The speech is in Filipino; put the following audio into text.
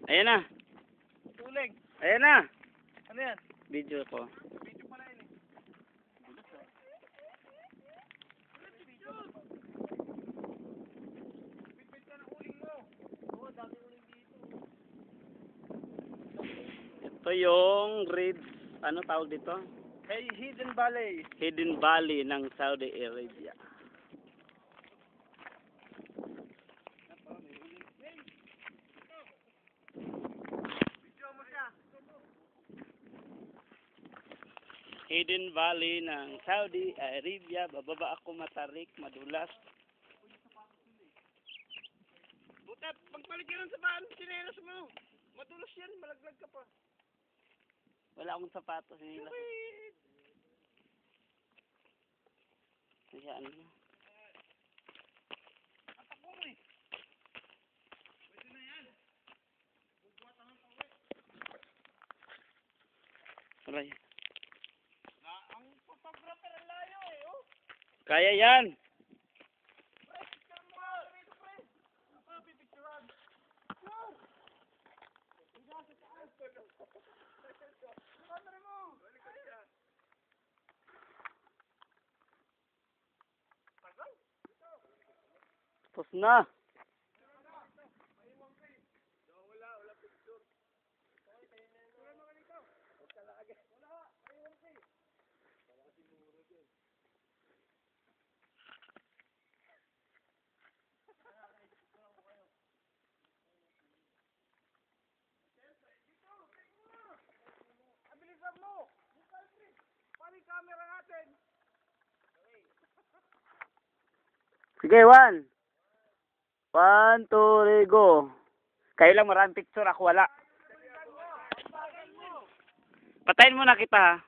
Ayan na. Tulig. Ayan na. Ano yan? Video ko. Video pala yun eh. Bit-bit ka ng uling mo. Oo, dami uling dito. Ito yung red, ano tawag dito? Hey, Hidden Valley. Hidden Valley ng Saudi Arabia. Hidden Valley ng Saudi Arabia. Bababa ako matarik, madulas. Butat, pagpaligiran sa bahan, sinelas mo. Madulas yan, malaglag ka pa. Wala akong sapatos nila. Kaya ano na. Atak mo eh. Pwede na yan. Bugwatan ang tawid. Aray. Ang photographer ang layo eh, oh. Kaya yan. Pre, picture mo nga. Dito, pre. Ako, pipicturean. Sure. Higa sa taas. Camera mo. Tagal. Tapos na. Wala picture. Wala mga dito. Wala. Ayun kay. Wala si Muro din. Abilisan mo. Paano yung camera natin? Sige, 1. 1, 2, 3, go. Kayo lang maraming picture, ako wala. Patayin mo na kita ha.